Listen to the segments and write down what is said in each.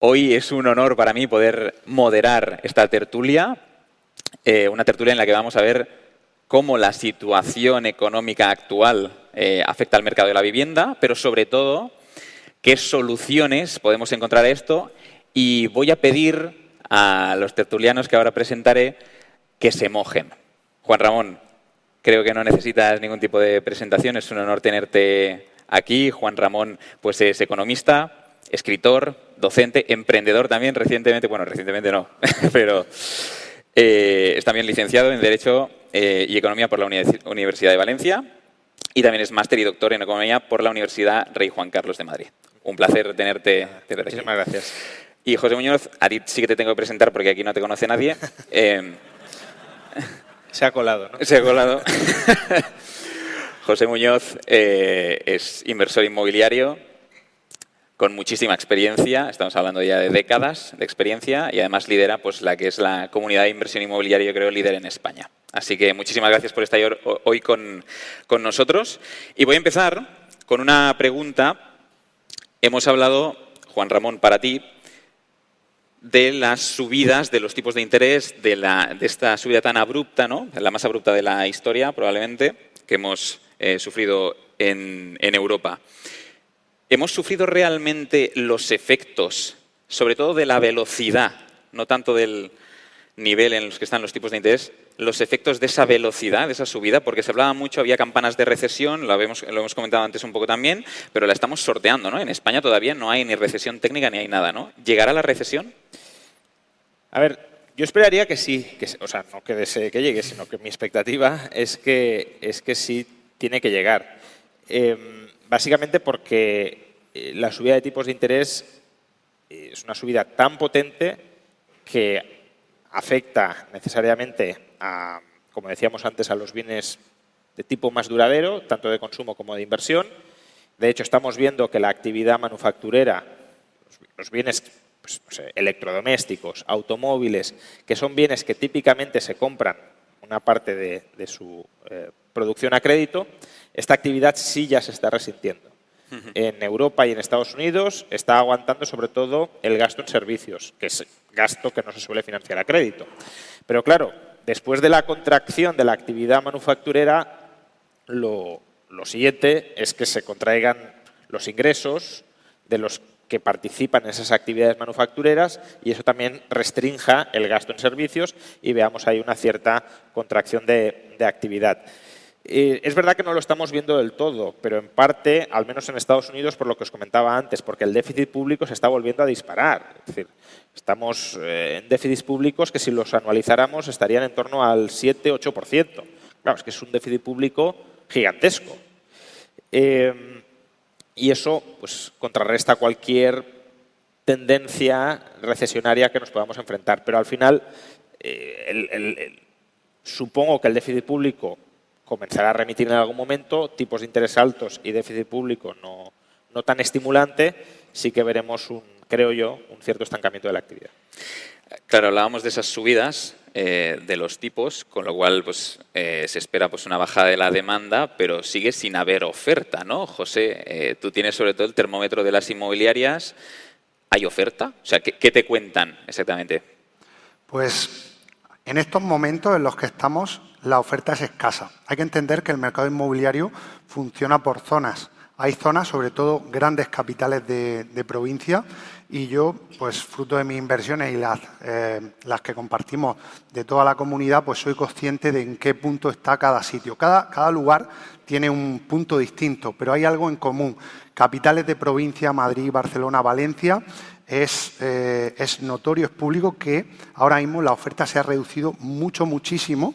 Hoy es un honor para mí poder moderar esta tertulia, una tertulia en la que vamos a ver cómo la situación económica actual afecta al mercado de la vivienda, pero sobre todo qué soluciones podemos encontrar a esto. Y voy a pedir a los tertulianos que ahora presentaré que se mojen. Juan Ramón, creo que no necesitas ningún tipo de presentación, es un honor tenerte aquí. Juan Ramón pues es economista, escritor, docente, emprendedor también recientemente, bueno, recientemente no, pero es también licenciado en Derecho y Economía por la Universidad de Valencia y también es máster y doctor en Economía por la Universidad Rey Juan Carlos de Madrid. Un placer tenerte aquí. Muchísimas gracias. Y José Muñoz, a ti sí que te tengo que presentar porque aquí no te conoce nadie. Se ha colado, ¿no? Se ha colado. José Muñoz es inversor inmobiliario con muchísima experiencia, estamos hablando ya de décadas de experiencia y además lidera pues la que es la comunidad de inversión inmobiliaria, yo creo, líder en España. Así que muchísimas gracias por estar hoy con nosotros. Y voy a empezar con una pregunta. Hemos hablado, Juan Ramón, para ti, de las subidas de los tipos de interés, de esta subida tan abrupta, ¿no? La más abrupta de la historia, probablemente, que hemos sufrido en Europa. ¿Hemos sufrido realmente los efectos, sobre todo de la velocidad, no tanto del nivel en los que están los tipos de interés, los efectos de esa velocidad, de esa subida? Porque se hablaba mucho, había campanas de recesión, lo hemos comentado antes un poco también, pero la estamos sorteando, ¿no? En España todavía no hay ni recesión técnica ni hay nada, ¿no? ¿Llegará la recesión? A ver, yo esperaría que sí, o sea, no que desee que llegue, sino que mi expectativa es que sí tiene que llegar. Básicamente porque la subida de tipos de interés es una subida tan potente que afecta necesariamente a, como decíamos antes, a los bienes de tipo más duradero, tanto de consumo como de inversión. De hecho, estamos viendo que la actividad manufacturera, los bienes pues, no sé, electrodomésticos, automóviles, que son bienes que típicamente se compran una parte de su producción a crédito, esta actividad sí ya se está resintiendo. En Europa y en Estados Unidos está aguantando sobre todo el gasto en servicios, que es gasto que no se suele financiar a crédito. Pero claro, después de la contracción de la actividad manufacturera, lo siguiente es que se contraigan los ingresos de los que participan en esas actividades manufactureras y eso también restrinja el gasto en servicios y veamos ahí una cierta contracción de actividad. Es verdad que no lo estamos viendo del todo, pero en parte, al menos en Estados Unidos, por lo que os comentaba antes, porque el déficit público se está volviendo a disparar. Es decir, estamos en déficits públicos que si los anualizáramos estarían en torno al 7-8%. Claro, es que es un déficit público gigantesco. Y eso pues, contrarresta cualquier tendencia recesionaria que nos podamos enfrentar. Pero al final, supongo que el déficit público comenzará a remitir en algún momento, tipos de interés altos y déficit público no tan estimulante, sí que veremos, creo yo, un cierto estancamiento de la actividad. Claro, hablábamos de esas subidas de los tipos, con lo cual pues, se espera pues, una bajada de la demanda, pero sigue sin haber oferta, ¿no? José, tú tienes sobre todo el termómetro de las inmobiliarias. ¿Hay oferta? O sea, ¿qué te cuentan exactamente? Pues en estos momentos en los que estamos, la oferta es escasa. Hay que entender que el mercado inmobiliario funciona por zonas. Hay zonas, sobre todo grandes capitales de provincia, y yo, pues fruto de mis inversiones y las que compartimos de toda la comunidad, pues soy consciente de en qué punto está cada sitio. Cada lugar tiene un punto distinto, pero hay algo en común. Capitales de provincia, Madrid, Barcelona, Valencia, es notorio, es público que ahora mismo la oferta se ha reducido muchísimo.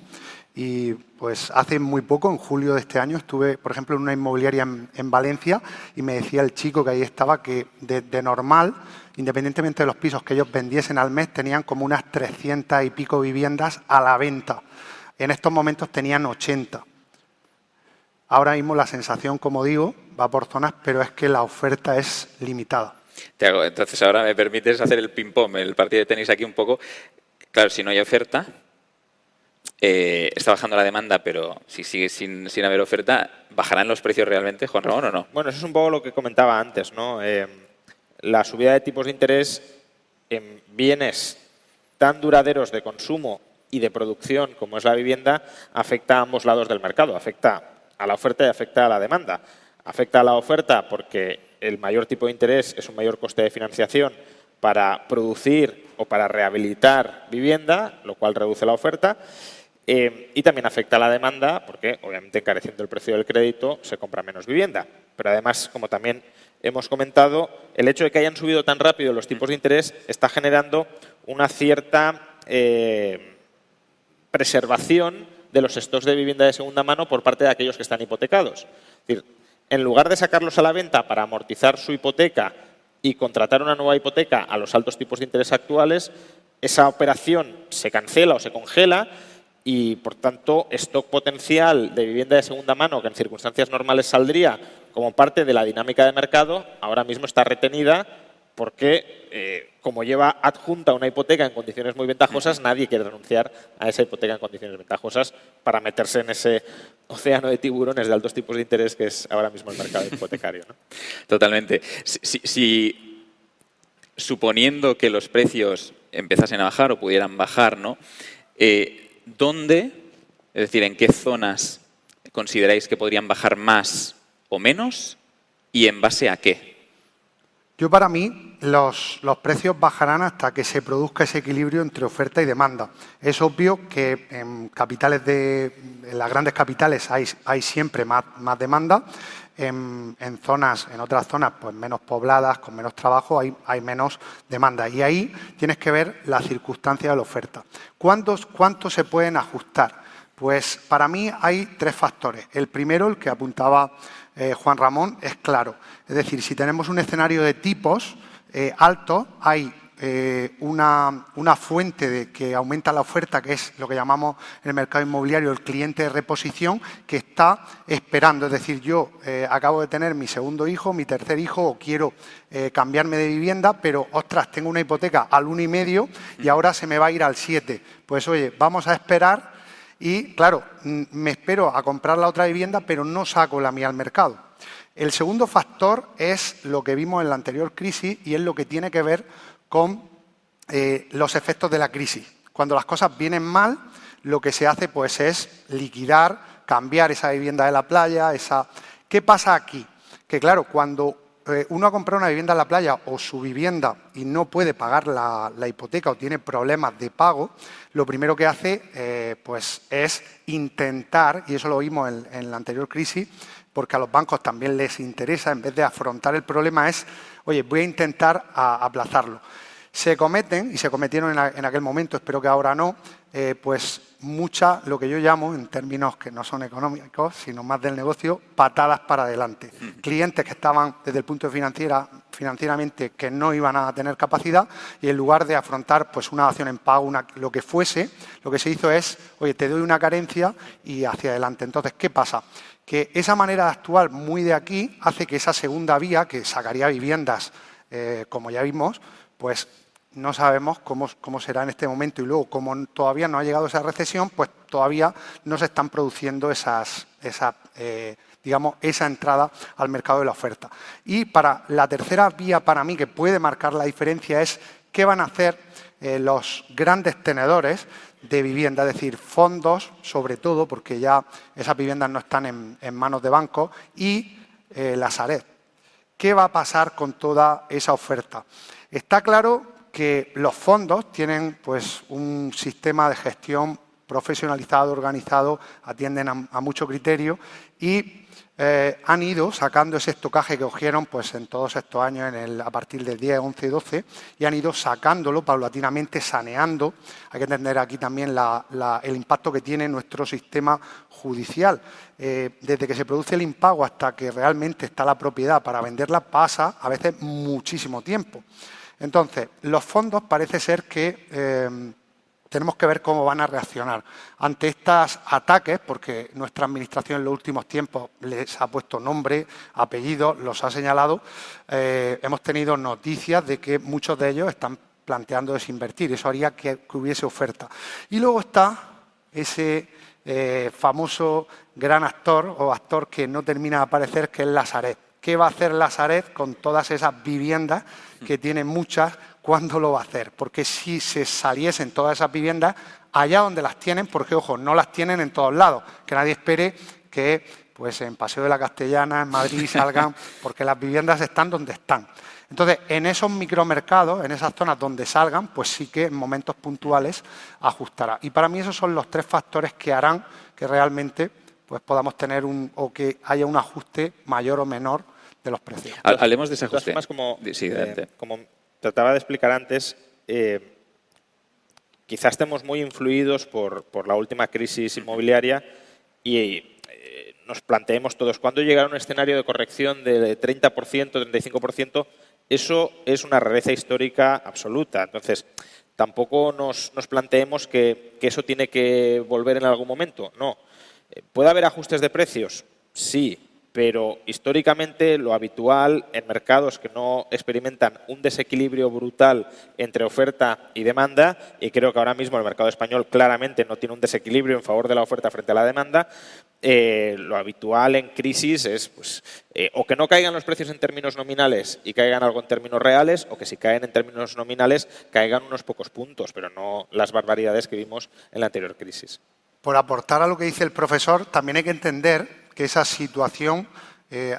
Y pues hace muy poco, en julio de este año, estuve, por ejemplo, en una inmobiliaria en Valencia y me decía el chico que ahí estaba que de normal, independientemente de los pisos que ellos vendiesen al mes, tenían como unas 300 y pico viviendas a la venta. En estos momentos tenían 80. Ahora mismo la sensación, como digo, va por zonas, pero es que la oferta es limitada. Entonces ahora me permites hacer el ping-pong, el partido de tenis aquí un poco. Claro, si no hay oferta, está bajando la demanda, pero si sigue sin haber oferta, ¿bajarán los precios realmente, Juan Ramón, o no? Bueno, eso es un poco lo que comentaba antes, ¿no? La subida de tipos de interés en bienes tan duraderos de consumo y de producción como es la vivienda, afecta a ambos lados del mercado. Afecta a la oferta y afecta a la demanda. Afecta a la oferta porque el mayor tipo de interés es un mayor coste de financiación para producir o para rehabilitar vivienda, lo cual reduce la oferta. Y también afecta a la demanda porque, obviamente, encareciendo el precio del crédito, se compra menos vivienda. Pero además, como también hemos comentado, el hecho de que hayan subido tan rápido los tipos de interés está generando una cierta preservación de los stocks de vivienda de segunda mano por parte de aquellos que están hipotecados. Es decir, en lugar de sacarlos a la venta para amortizar su hipoteca y contratar una nueva hipoteca a los altos tipos de interés actuales, esa operación se cancela o se congela y, por tanto, stock potencial de vivienda de segunda mano que en circunstancias normales saldría como parte de la dinámica de mercado, ahora mismo está retenida porque, como lleva adjunta una hipoteca en condiciones muy ventajosas, nadie quiere renunciar a esa hipoteca en condiciones ventajosas para meterse en ese océano de tiburones de altos tipos de interés que es ahora mismo el mercado hipotecario, ¿no? Totalmente. Si suponiendo que los precios empezasen a bajar o pudieran bajar, ¿no? ¿Dónde, es decir, en qué zonas consideráis que podrían bajar más o menos y en base a qué? Yo, para mí, los precios bajarán hasta que se produzca ese equilibrio entre oferta y demanda. Es obvio que en las grandes capitales hay siempre más demanda. En otras zonas pues menos pobladas, con menos trabajo, hay menos demanda. Y ahí tienes que ver la circunstancia de la oferta. ¿Cuánto se pueden ajustar? Pues para mí hay tres factores. El primero, el que apuntaba Juan Ramón, es claro. Es decir, si tenemos un escenario de tipos altos, hay una fuente que aumenta la oferta, que es lo que llamamos en el mercado inmobiliario el cliente de reposición, que está esperando. Es decir, yo acabo de tener mi segundo hijo, mi tercer hijo, o quiero cambiarme de vivienda, pero, ostras, tengo una hipoteca al 1,5 y ahora se me va a ir al 7. Pues, oye, vamos a esperar. Y, claro, me espero a comprar la otra vivienda, pero no saco la mía al mercado. El segundo factor es lo que vimos en la anterior crisis y es lo que tiene que ver con los efectos de la crisis. Cuando las cosas vienen mal, lo que se hace pues es liquidar, cambiar esa vivienda de la playa. ¿Qué pasa aquí? Que, claro, cuando uno ha comprado una vivienda en la playa o su vivienda y no puede pagar la hipoteca o tiene problemas de pago, lo primero que hace pues es intentar, y eso lo vimos en la anterior crisis, porque a los bancos también les interesa, en vez de afrontar el problema, es, oye, voy a intentar aplazarlo. Se cometen, y se cometieron en aquel momento, espero que ahora no, pues lo que yo llamo, en términos que no son económicos, sino más del negocio, patadas para adelante. Clientes que estaban desde el punto de financieramente que no iban a tener capacidad y en lugar de afrontar pues una dación en pago, lo que fuese, lo que se hizo es, oye, te doy una carencia y hacia adelante. Entonces, ¿qué pasa? Que esa manera de actuar muy de aquí hace que esa segunda vía, que sacaría viviendas, como ya vimos, pues no sabemos cómo será en este momento y luego, como todavía no ha llegado esa recesión, pues todavía no se están produciendo esa entrada al mercado de la oferta. Y para la tercera vía, para mí, que puede marcar la diferencia es qué van a hacer los grandes tenedores de vivienda, es decir, fondos, sobre todo, porque ya esas viviendas no están en manos de bancos, y la Sareb. ¿Qué va a pasar con toda esa oferta? Está claro que los fondos tienen pues un sistema de gestión profesionalizado, organizado, atienden a mucho criterio y han ido sacando ese estocaje que cogieron pues, en todos estos años, a partir del 10, 11, 12, y han ido sacándolo paulatinamente, saneando. Hay que entender aquí también el impacto que tiene nuestro sistema judicial. Desde que se produce el impago hasta que realmente está la propiedad para venderla, pasa a veces muchísimo tiempo. Entonces, los fondos parece ser que tenemos que ver cómo van a reaccionar ante estos ataques, porque nuestra administración en los últimos tiempos les ha puesto nombre, apellido, los ha señalado. Hemos tenido noticias de que muchos de ellos están planteando desinvertir. Eso haría que hubiese oferta. Y luego está ese famoso gran actor o actor que no termina de aparecer, que es la Sareb. ¿Qué va a hacer la Sareb con todas esas viviendas que tiene muchas? ¿cuándo lo va a hacer? Porque si se saliesen todas esas viviendas allá donde las tienen, porque, ojo, no las tienen en todos lados, que nadie espere que pues en Paseo de la Castellana, en Madrid, salgan, porque las viviendas están donde están. Entonces, en esos micromercados, en esas zonas donde salgan, pues sí que en momentos puntuales ajustará. Y para mí esos son los 3 factores que harán que realmente pues podamos tener o que haya un ajuste mayor o menor de los precios. Hablemos de ese ajuste. Más como, sí, como trataba de explicar antes, quizás estemos muy influidos por la última crisis inmobiliaria y nos planteemos todos, ¿cuándo llegará un escenario de corrección de 30%, 35%? Eso es una rareza histórica absoluta. Entonces, tampoco nos planteemos que eso tiene que volver en algún momento. No. ¿Puede haber ajustes de precios? Sí, pero históricamente lo habitual en mercados que no experimentan un desequilibrio brutal entre oferta y demanda, y creo que ahora mismo el mercado español claramente no tiene un desequilibrio en favor de la oferta frente a la demanda, lo habitual en crisis es pues, o que no caigan los precios en términos nominales y caigan algo en términos reales, o que si caen en términos nominales caigan unos pocos puntos, pero no las barbaridades que vimos en la anterior crisis. Por aportar a lo que dice el profesor, también hay que entender que esa situación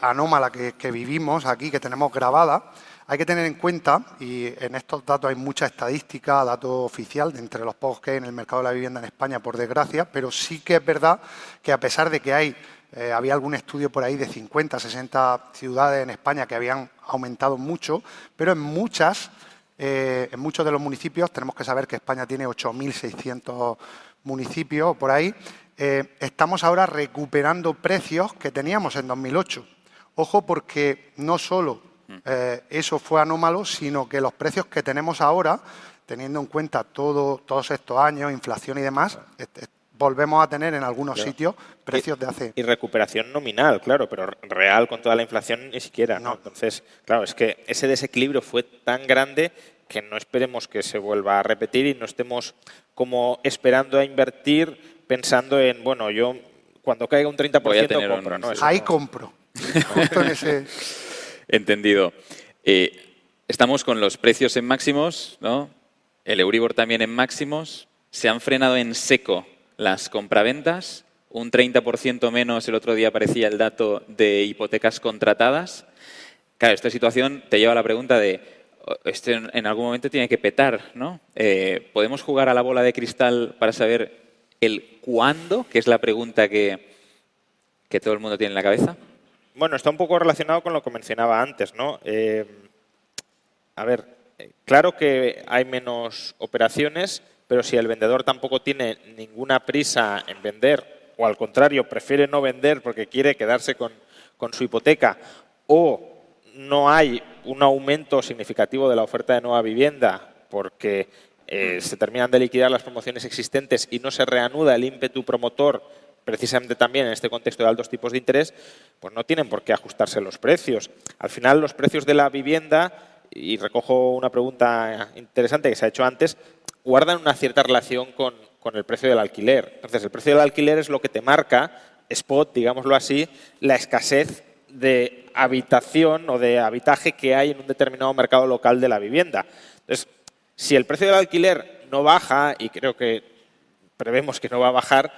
anómala que vivimos aquí, que tenemos grabada, hay que tener en cuenta, y en estos datos hay mucha estadística, dato oficial, de entre los pocos que hay en el mercado de la vivienda en España, por desgracia, pero sí que es verdad que a pesar de que había algún estudio por ahí de 50, 60 ciudades en España que habían aumentado mucho, pero en muchos de los municipios, tenemos que saber que España tiene 8.600 municipios por ahí, estamos ahora recuperando precios que teníamos en 2008. Ojo, porque no solo eso fue anómalo, sino que los precios que tenemos ahora, teniendo en cuenta todos estos años, inflación y demás, volvemos a tener en algunos sitios precios de hace... Y recuperación nominal, claro, pero real con toda la inflación ni siquiera, ¿no? Entonces, claro, es que ese desequilibrio fue tan grande que no esperemos que se vuelva a repetir y no estemos como esperando a invertir pensando en, bueno, yo cuando caiga un 30% compro. ¿No? Ahí compro. Justo en ese... Entendido. Estamos con los precios en máximos, ¿no? El Euribor también en máximos. Se han frenado en seco las compraventas. Un 30% menos, el otro día aparecía el dato de hipotecas contratadas. Claro, esta situación te lleva a la pregunta de esto en algún momento tiene que petar, ¿no? ¿Podemos jugar a la bola de cristal para saber el cuándo? Que es la pregunta que todo el mundo tiene en la cabeza. Bueno, está un poco relacionado con lo que mencionaba antes, ¿no? A ver, claro que hay menos operaciones, pero si el vendedor tampoco tiene ninguna prisa en vender, o al contrario, prefiere no vender porque quiere quedarse con su hipoteca, o no hay un aumento significativo de la oferta de nueva vivienda porque se terminan de liquidar las promociones existentes y no se reanuda el ímpetu promotor, precisamente también en este contexto de altos tipos de interés, pues no tienen por qué ajustarse los precios. Al final, los precios de la vivienda, y recojo una pregunta interesante que se ha hecho antes, guardan una cierta relación con el precio del alquiler. Entonces, el precio del alquiler es lo que te marca, spot, digámoslo así, la escasez de habitación o de habitaje que hay en un determinado mercado local de la vivienda. Entonces, si el precio del alquiler no baja, y creo que prevemos que no va a bajar,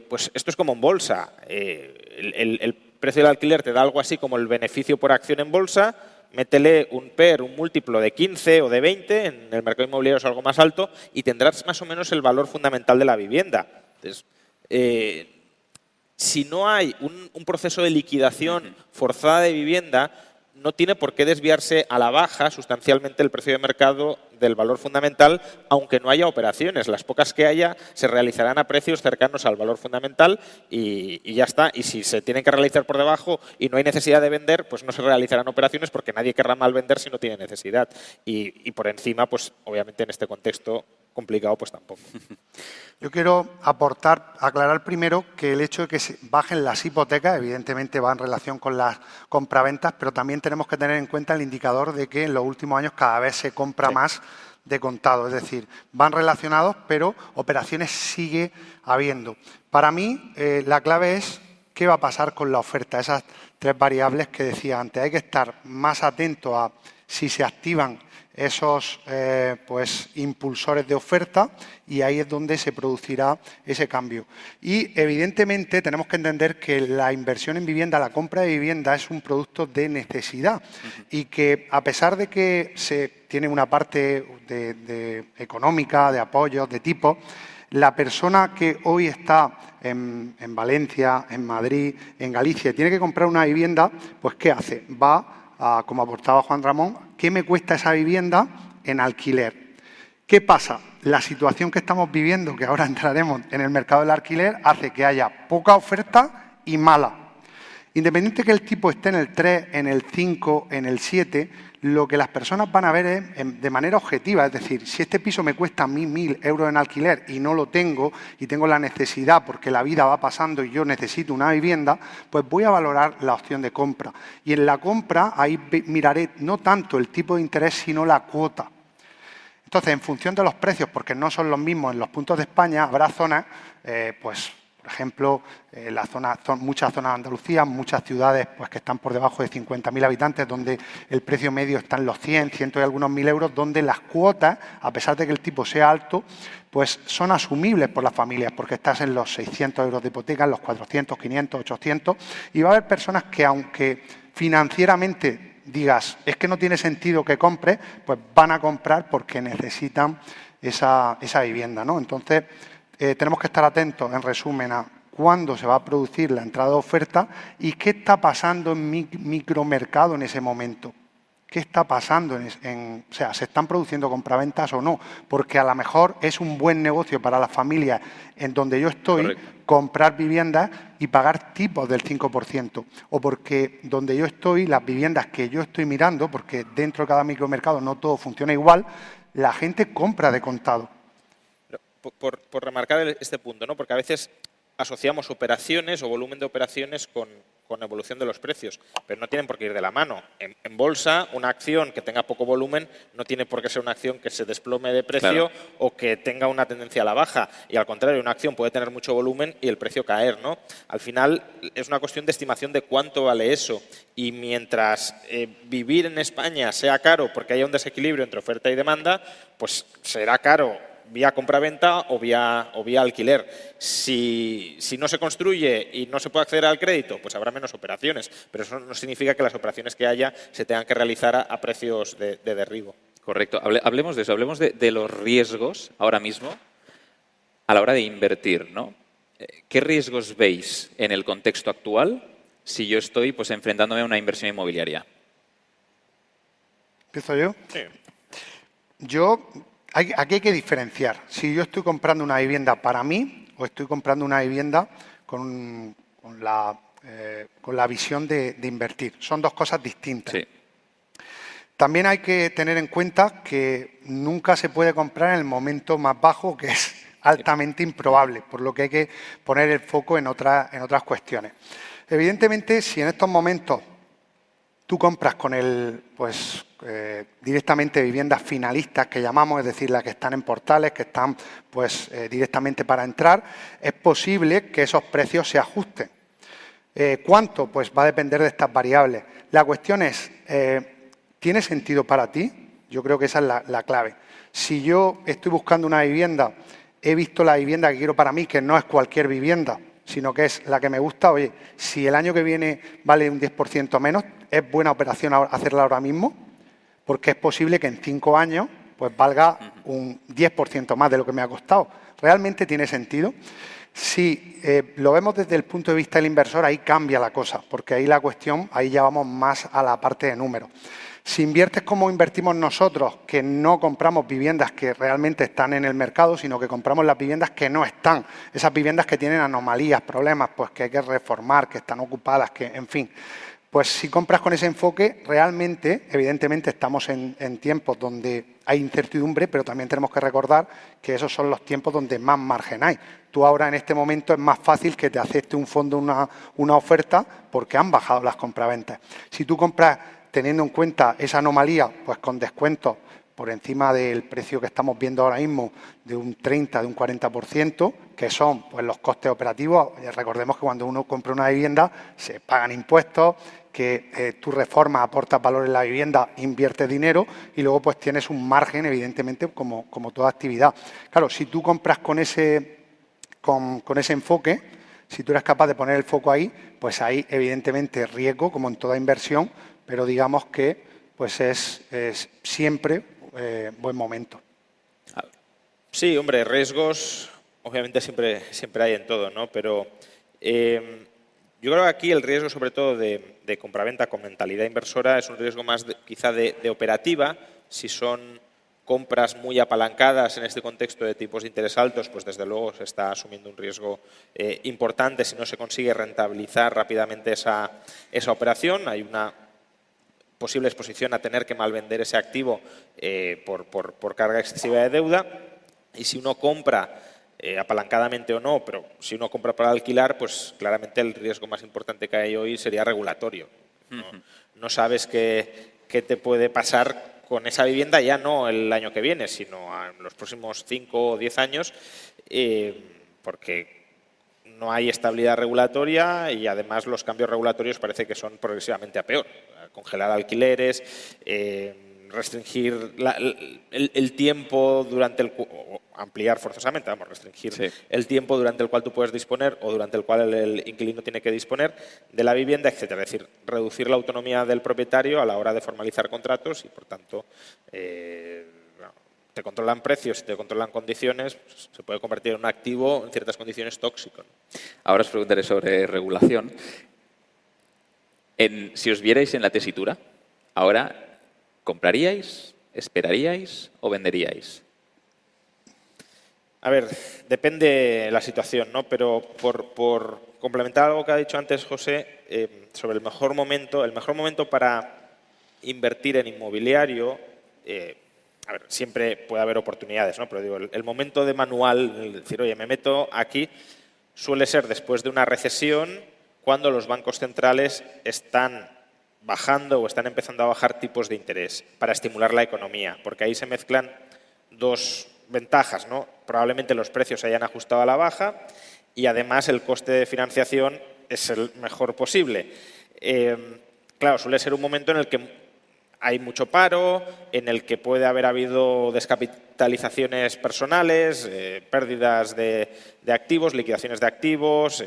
pues esto es como en bolsa. El precio del alquiler te da algo así como el beneficio por acción en bolsa, métele un PER, un múltiplo de 15 o de 20, en el mercado inmobiliario es algo más alto, y tendrás más o menos el valor fundamental de la vivienda. Entonces, si no hay un proceso de liquidación forzada de vivienda, no tiene por qué desviarse a la baja sustancialmente el precio de mercado del valor fundamental, aunque no haya operaciones. Las pocas que haya se realizarán a precios cercanos al valor fundamental y ya está. Y si se tienen que realizar por debajo y no hay necesidad de vender, pues no se realizarán operaciones porque nadie querrá mal vender si no tiene necesidad. Y por encima, pues obviamente en este contexto complicado, pues tampoco. Yo quiero aclarar primero que el hecho de que se bajen las hipotecas, evidentemente va en relación con las compraventas, pero también tenemos que tener en cuenta el indicador de que en los últimos años cada vez se compra más de contado. Es decir, van relacionados, pero operaciones sigue habiendo. Para mí, la clave es qué va a pasar con la oferta. Esas 3 variables que decía antes. Hay que estar más atento a si se activan esos pues, impulsores de oferta y ahí es donde se producirá ese cambio. Y evidentemente tenemos que entender que la inversión en vivienda, la compra de vivienda es un producto de necesidad y que a pesar de que se tiene una parte económica, de apoyos, de tipo, la persona que hoy está en Valencia, en Madrid, en Galicia, tiene que comprar una vivienda, pues ¿qué hace? Va, como aportaba Juan Ramón, ¿qué me cuesta esa vivienda en alquiler? ¿Qué pasa? La situación que estamos viviendo, que ahora entraremos en el mercado del alquiler, hace que haya poca oferta y mala. Independiente que el tipo esté en el 3, en el 5, en el 7, lo que las personas van a ver es de manera objetiva. Es decir, si este piso me cuesta a mí 1.000 euros en alquiler y no lo tengo y tengo la necesidad porque la vida va pasando y yo necesito una vivienda, pues voy a valorar la opción de compra. Y en la compra ahí miraré no tanto el tipo de interés, sino la cuota. Entonces, en función de los precios, porque no son los mismos en los puntos de España, habrá zonas, pues, por ejemplo, muchas zonas de Andalucía, muchas ciudades pues, que están por debajo de 50.000 habitantes, donde el precio medio está en los 100 y algunos 1.000 euros, donde las cuotas, a pesar de que el tipo sea alto, pues son asumibles por las familias, porque estás en los 600 euros de hipoteca, en los 400, 500, 800, y va a haber personas que, aunque financieramente digas, es que no tiene sentido que compres, pues van a comprar porque necesitan esa vivienda, ¿no? Entonces, tenemos que estar atentos, en resumen, a cuándo se va a producir la entrada de oferta y qué está pasando en mi micromercado en ese momento. ¿Qué está pasando? O sea, ¿se están produciendo compraventas o no? Porque a lo mejor es un buen negocio para las familias en donde yo estoy, correcto, comprar viviendas y pagar tipos del 5%. O porque donde yo estoy, las viviendas que yo estoy mirando, porque dentro de cada micromercado no todo funciona igual, la gente compra de contado. Por remarcar este punto, ¿no? Porque a veces asociamos operaciones o volumen de operaciones con evolución de los precios, pero no tienen por qué ir de la mano. En bolsa, una acción que tenga poco volumen no tiene por qué ser una acción que se desplome de precio, claro, o que tenga una tendencia a la baja. Y al contrario, una acción puede tener mucho volumen y el precio caer, ¿no? Al final es una cuestión de estimación de cuánto vale eso. Y mientras vivir en España sea caro porque haya un desequilibrio entre oferta y demanda, pues será caro vía compraventa o vía alquiler. Si no se construye y no se puede acceder al crédito, pues habrá menos operaciones. Pero eso no significa que las operaciones que haya se tengan que realizar a precios de derribo. Correcto. Hablemos de eso. Hablemos de los riesgos ahora mismo a la hora de invertir, ¿no? ¿Qué riesgos veis en el contexto actual si yo estoy pues, enfrentándome a una inversión inmobiliaria? ¿Empiezo yo? Sí. Aquí hay que diferenciar si yo estoy comprando una vivienda para mí o estoy comprando una vivienda con la visión de invertir. Son dos cosas distintas. Sí. También hay que tener en cuenta que nunca se puede comprar en el momento más bajo, que es altamente improbable, por lo que hay que poner el foco en otras cuestiones. Evidentemente, si en estos momentos tú compras con directamente viviendas finalistas que llamamos, es decir, las que están en portales, que están directamente para entrar, es posible que esos precios se ajusten. ¿Cuánto? Pues va a depender de estas variables. La cuestión es, ¿tiene sentido para ti? Yo creo que esa es la clave. Si yo estoy buscando una vivienda, he visto la vivienda que quiero para mí, que no es cualquier vivienda, sino que es la que me gusta, oye, si el año que viene vale un 10% menos, ¿es buena operación hacerla ahora mismo? Porque es posible que en 5 años pues valga un 10% más de lo que me ha costado. ¿Realmente tiene sentido? Si lo vemos desde el punto de vista del inversor, ahí cambia la cosa, porque ahí la cuestión, ahí ya vamos más a la parte de números. Si inviertes como invertimos nosotros, que no compramos viviendas que realmente están en el mercado, sino que compramos las viviendas que no están, esas viviendas que tienen anomalías, problemas, pues que hay que reformar, que están ocupadas, que, en fin. Pues si compras con ese enfoque, realmente, evidentemente, estamos en tiempos donde hay incertidumbre, pero también tenemos que recordar que esos son los tiempos donde más margen hay. Tú ahora, en este momento, es más fácil que te acepte un fondo una oferta porque han bajado las compraventas. Si tú compras teniendo en cuenta esa anomalía, pues con descuentos por encima del precio que estamos viendo ahora mismo, de un 30, de un 40%, que son pues, los costes operativos. Recordemos que cuando uno compra una vivienda se pagan impuestos, que tú reformas, aportas valor en la vivienda, inviertes dinero y luego pues tienes un margen, evidentemente, como toda actividad. Claro, si tú compras con ese enfoque, si tú eres capaz de poner el foco ahí, pues hay evidentemente riesgo, como en toda inversión, pero digamos que pues es siempre buen momento. Sí, hombre, riesgos obviamente siempre hay en todo, ¿no? Pero yo creo que aquí el riesgo, sobre todo de compraventa con mentalidad inversora, es un riesgo más quizá de operativa. Si son compras muy apalancadas en este contexto de tipos de interés altos, pues desde luego se está asumiendo un riesgo importante si no se consigue rentabilizar rápidamente esa operación. Hay una posible exposición a tener que malvender ese activo por carga excesiva de deuda. Y si uno compra apalancadamente o no, pero si uno compra para alquilar, pues claramente el riesgo más importante que hay hoy sería regulatorio. No sabes qué te puede pasar con esa vivienda, ya no el año que viene, sino en los próximos 5 o 10 años, porque no hay estabilidad regulatoria y además los cambios regulatorios parece que son progresivamente a peor. Congelar alquileres, restringir el tiempo durante el ampliar forzosamente, restringir el tiempo durante el cual tú puedes disponer o durante el cual el inquilino tiene que disponer de la vivienda, etcétera. Es decir, reducir la autonomía del propietario a la hora de formalizar contratos y, por tanto, te controlan precios, te controlan condiciones, pues, se puede convertir en un activo en ciertas condiciones tóxico. Ahora os preguntaré sobre regulación. Si os vierais en la tesitura, ahora, ¿compraríais, esperaríais o venderíais? A ver, depende de la situación, ¿no? Pero por complementar algo que ha dicho antes José, sobre el mejor momento para invertir en inmobiliario, a ver, siempre puede haber oportunidades, ¿no? Pero digo, el momento de manual, el decir, oye, me meto aquí, suele ser después de una recesión, cuando los bancos centrales están bajando o están empezando a bajar tipos de interés para estimular la economía, porque ahí se mezclan dos ventajas, ¿no? Probablemente los precios se hayan ajustado a la baja y además el coste de financiación es el mejor posible. Claro, suele ser un momento en el que hay mucho paro, en el que puede haber habido descapitalizaciones personales, pérdidas de activos, liquidaciones de activos,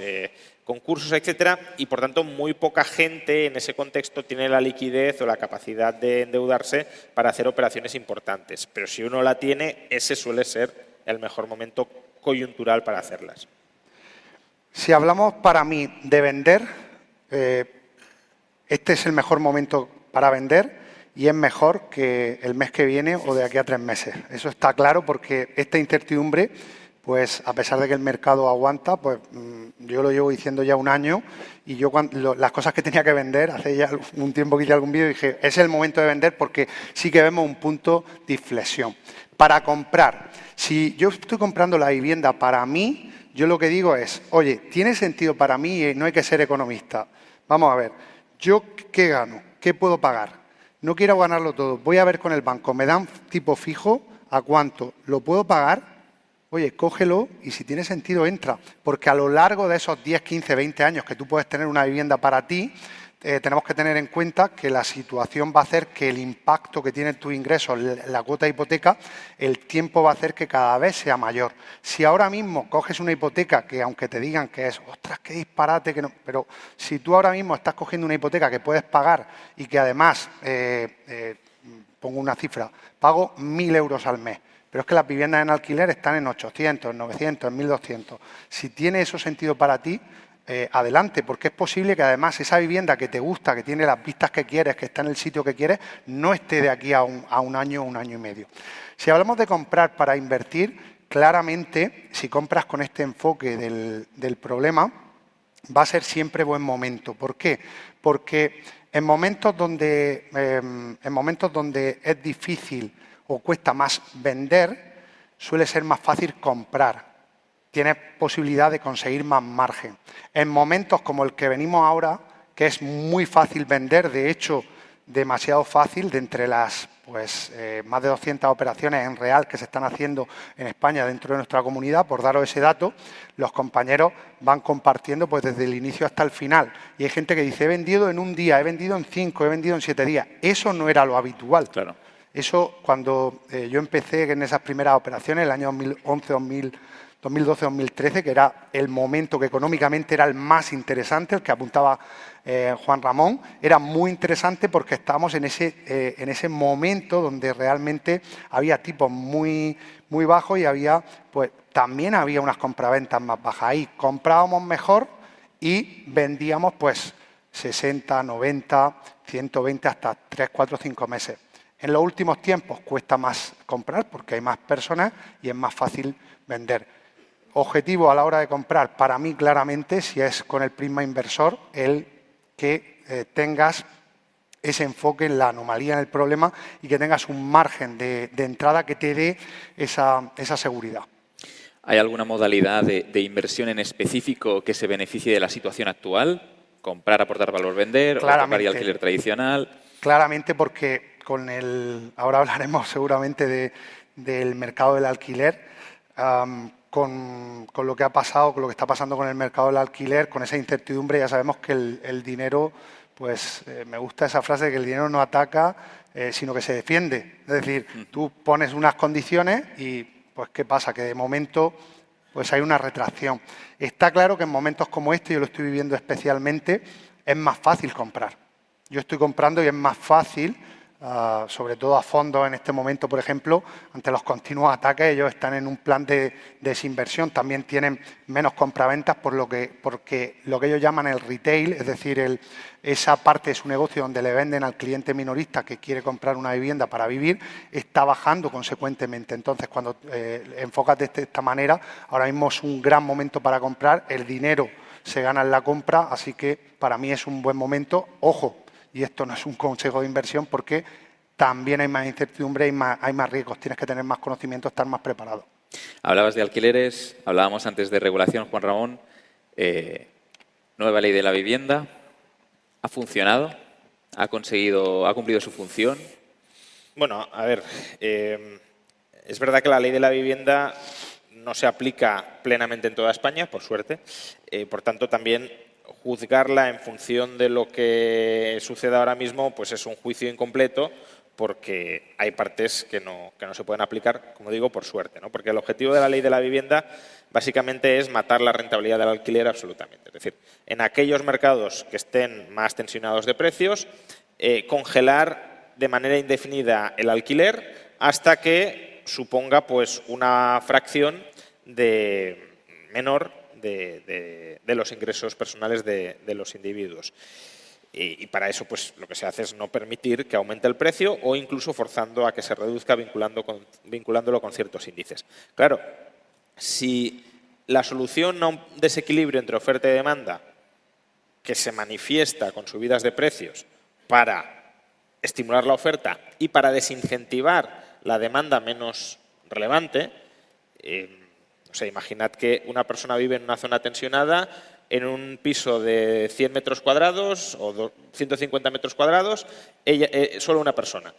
concursos, etcétera, y por tanto muy poca gente en ese contexto tiene la liquidez o la capacidad de endeudarse para hacer operaciones importantes. Pero si uno la tiene, ese suele ser el mejor momento coyuntural para hacerlas. Si hablamos para mí de vender, este es el mejor momento para vender y es mejor que el mes que viene o de aquí a 3 meses. Eso está claro porque esta incertidumbre, pues a pesar de que el mercado aguanta, pues yo lo llevo diciendo ya un año y yo las cosas que tenía que vender, hace ya un tiempo que hice algún vídeo, dije, es el momento de vender porque sí que vemos un punto de inflexión. Para comprar, si yo estoy comprando la vivienda para mí, yo lo que digo es, oye, ¿tiene sentido para mí? Y no hay que ser economista. Vamos a ver, ¿yo qué gano? ¿Qué puedo pagar? No quiero ganarlo todo. Voy a ver con el banco, ¿me dan tipo fijo? ¿A cuánto? ¿Lo puedo pagar? Oye, cógelo y si tiene sentido entra. Porque a lo largo de esos 10, 15, 20 años que tú puedes tener una vivienda para ti, tenemos que tener en cuenta que la situación va a hacer que el impacto que tiene tu ingreso, la cuota de hipoteca, el tiempo va a hacer que cada vez sea mayor. Si ahora mismo coges una hipoteca que aunque te digan que es, ostras, qué disparate, que no, pero si tú ahora mismo estás cogiendo una hipoteca que puedes pagar y que además, pongo una cifra, pago 1.000 euros al mes, pero es que las viviendas en alquiler están en 800, en 900, en 1.200. Si tiene eso sentido para ti, adelante, porque es posible que además esa vivienda que te gusta, que tiene las vistas que quieres, que está en el sitio que quieres, no esté de aquí a un año o un año y medio. Si hablamos de comprar para invertir, claramente, si compras con este enfoque del problema, va a ser siempre buen momento. ¿Por qué? Porque en momentos donde es difícil o cuesta más vender, suele ser más fácil comprar. Tienes posibilidad de conseguir más margen. En momentos como el que venimos ahora, que es muy fácil vender, de hecho, demasiado fácil, de entre las pues más de 200 operaciones en real que se están haciendo en España dentro de nuestra comunidad. Por daros ese dato, los compañeros van compartiendo pues desde el inicio hasta el final. Y hay gente que dice, he vendido en un día, he vendido en 5, he vendido en 7 días. Eso no era lo habitual. Claro. Eso, cuando yo empecé en esas primeras operaciones, el año 2012-2013, que era el momento que económicamente era el más interesante, el que apuntaba Juan Ramón, era muy interesante porque estábamos en ese momento donde realmente había tipos muy bajos y pues también había unas compraventas más bajas. Ahí comprábamos mejor y vendíamos pues 60, 90, 120 hasta 3, 4, 5 meses. En los últimos tiempos cuesta más comprar porque hay más personas y es más fácil vender. Objetivo a la hora de comprar, para mí claramente, si es con el prisma inversor, el que tengas ese enfoque en la anomalía, en el problema y que tengas un margen de entrada que te dé esa seguridad. ¿Hay alguna modalidad de inversión en específico que se beneficie de la situación actual? ¿Comprar, aportar valor, vender? ¿O comprar y alquiler tradicional? Claramente, porque ahora hablaremos seguramente del mercado del alquiler. Con lo que ha pasado, con lo que está pasando con el mercado del alquiler, con esa incertidumbre, ya sabemos que el dinero, pues me gusta esa frase de que el dinero no ataca, sino que se defiende. Es decir, tú pones unas condiciones y, pues, ¿qué pasa? Que de momento pues hay una retracción. Está claro que en momentos como este, yo lo estoy viviendo especialmente, es más fácil comprar. Yo estoy comprando y es más fácil, sobre todo a fondos en este momento, por ejemplo, ante los continuos ataques, ellos están en un plan de desinversión, también tienen menos compraventas porque lo que ellos llaman el retail, es decir, esa parte de su negocio donde le venden al cliente minorista que quiere comprar una vivienda para vivir, está bajando consecuentemente. Entonces, cuando enfocas de esta manera, ahora mismo es un gran momento para comprar, el dinero se gana en la compra, así que para mí es un buen momento. Ojo, y esto no es un consejo de inversión porque también hay más incertidumbre, hay más riesgos, tienes que tener más conocimiento, estar más preparado. Hablabas de alquileres, hablábamos antes de regulación, Juan Ramón. Nueva ley de la vivienda. ¿Ha funcionado? ¿Ha cumplido su función? Bueno, a ver, es verdad que la ley de la vivienda no se aplica plenamente en toda España, por suerte. Por tanto, también juzgarla en función de lo que sucede ahora mismo, pues es un juicio incompleto, porque hay partes que no se pueden aplicar, como digo, por suerte, ¿no? Porque el objetivo de la ley de la vivienda básicamente es matar la rentabilidad del alquiler absolutamente. Es decir, en aquellos mercados que estén más tensionados de precios, congelar de manera indefinida el alquiler hasta que suponga pues una fracción menor de los ingresos personales de los individuos. Y para eso pues lo que se hace es no permitir que aumente el precio o incluso forzando a que se reduzca vinculándolo con ciertos índices. Claro, si la solución a un desequilibrio entre oferta y demanda que se manifiesta con subidas de precios para estimular la oferta y para desincentivar la demanda menos relevante, o sea, imaginad que una persona vive en una zona tensionada en un piso de 100 metros cuadrados o 150 metros cuadrados, solo una persona.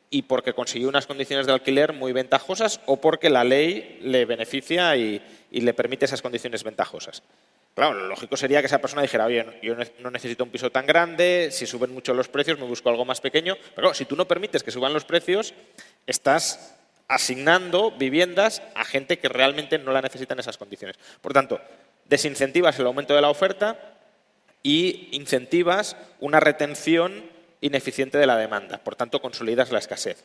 Y porque consiguió unas condiciones de alquiler muy ventajosas o porque la ley le beneficia y le permite esas condiciones ventajosas. Claro, lo lógico sería que esa persona dijera, oye, yo no necesito un piso tan grande, si suben mucho los precios me busco algo más pequeño. Pero claro, si tú no permites que suban los precios, estás asignando viviendas a gente que realmente no la necesita en esas condiciones. Por tanto, desincentivas el aumento de la oferta y incentivas una retención ineficiente de la demanda. Por tanto, consolidas la escasez.